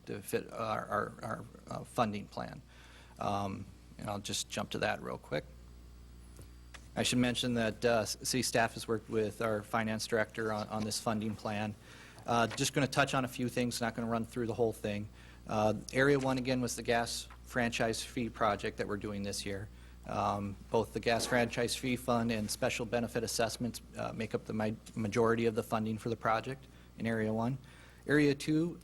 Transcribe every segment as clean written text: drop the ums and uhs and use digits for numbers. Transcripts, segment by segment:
to fit our funding plan. And I'll just jump to that real quick. I should mention that city staff has worked with our finance director on this funding plan. Just going to touch on a few things, not going to run through the whole thing. Area 1, again, was the gas franchise fee project that we're doing this year. Both the gas franchise fee fund and special benefit assessments make up the majority of the funding for the project in Area 1. Area 2,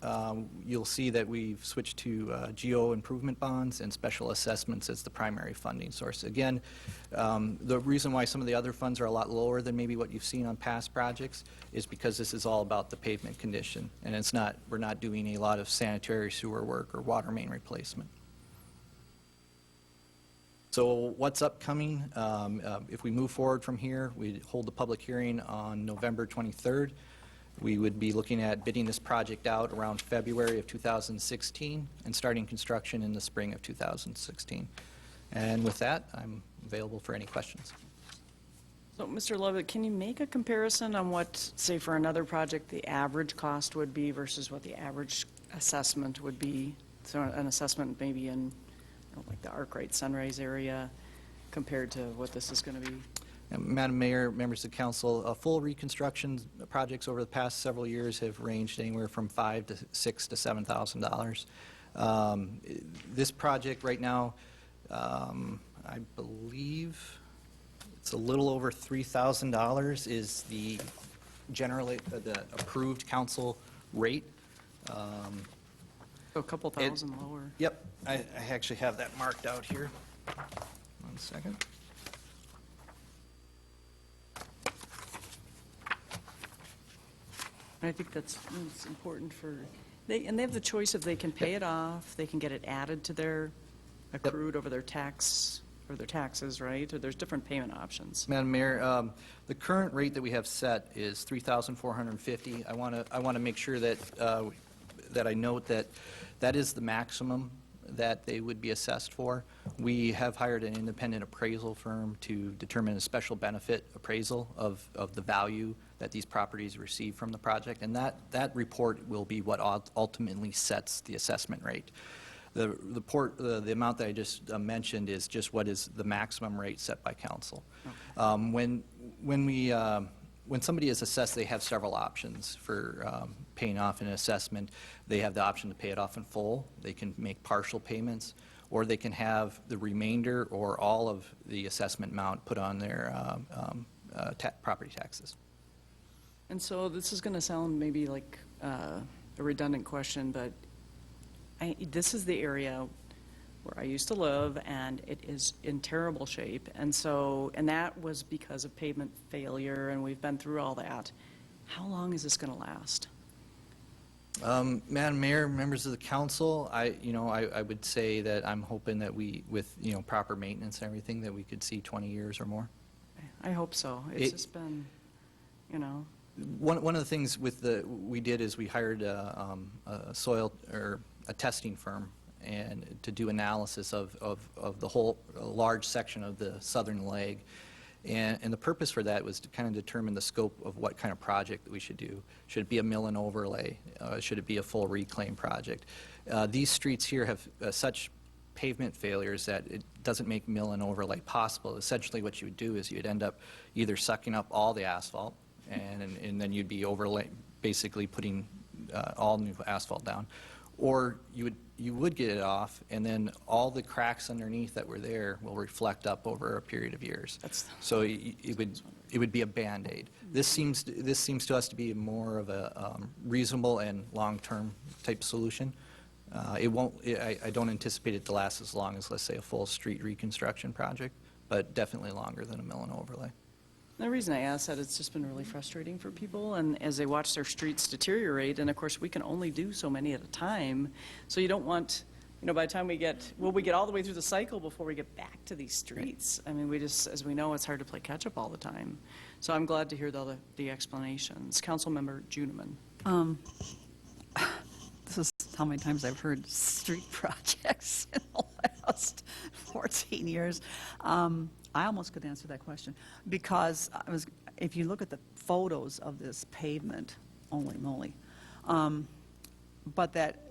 you'll see that we've switched to geo improvement bonds and special assessments as the primary funding source. Again, the reason why some of the other funds are a lot lower than maybe what you've seen on past projects is because this is all about the pavement condition, and it's not, we're not doing a lot of sanitary sewer work or water main replacement. So what's upcoming? If we move forward from here, we hold the public hearing on November 23rd. We would be looking at bidding this project out around February of 2016 and starting construction in the spring of 2016. And with that, I'm available for any questions. So, Mr. Levitt, can you make a comparison on what, say, for another project, the average cost would be versus what the average assessment would be? So an assessment maybe in, like the Arkwright Sunrise area compared to what this is going to be? Madam Mayor, members of council, full reconstruction projects over the past several years have ranged anywhere from $5,000 to $6,000 to $7,000. This project right now, I believe it's a little over $3,000 is the generally the approved council rate. So a couple thousand lower. Yep, I actually have that marked out here. 1 second. I think that's important for, they have the choice if they can pay it off, they can get it added to their accrued over their tax, or their taxes, right? Or there's different payment options. Madam Mayor, the current rate that we have set is $3,450. I want to make sure that that I note that that is the maximum that they would be assessed for. We have hired an independent appraisal firm to determine a special benefit appraisal of the value that these properties receive from the project, and that report will be what ultimately sets the assessment rate. The amount that I just mentioned is just what is the maximum rate set by council. Okay. When somebody is assessed, they have several options for paying off an assessment. They have the option to pay it off in full. They can make partial payments, or they can have the remainder or all of the assessment amount put on their property taxes. And so this is going to sound maybe like a redundant question, but this is the area where I used to live, and it is in terrible shape. And that was because of pavement failure, and we've been through all that. How long is this going to last? Madam Mayor, members of the council, I would say that I'm hoping that with proper maintenance and everything, that we could see 20 years or more. I hope so. It's just been, One of the things we did is we hired a soil or a testing firm and to do analysis of the whole large section of the southern leg. And the purpose for that was to kind of determine the scope of what kind of project that we should do. Should it be a mill and overlay? Should it be a full reclaim project? These streets here have such pavement failures that it doesn't make mill and overlay possible. Essentially what you would do is you'd end up either sucking up all the asphalt and then you'd be basically putting all new asphalt down. Or you would get it off, and then all the cracks underneath that were there will reflect up over a period of years. So it would be a Band-Aid. This seems to us to be more of a reasonable and long-term type solution. I don't anticipate it to last as long as, let's say, a full street reconstruction project, but definitely longer than a mill and overlay. The reason I ask that, it's just been really frustrating for people, and as they watch their streets deteriorate, and of course we can only do so many at a time, so you don't want, by the time we get all the way through the cycle before we get back to these streets. I mean, as we know, it's hard to play catch up all the time. So I'm glad to hear the explanations. Councilmember Juneman. This is how many times I've heard street projects in the last 14 years. I almost could answer that question because if you look at the photos of this pavement, holy moly, but that,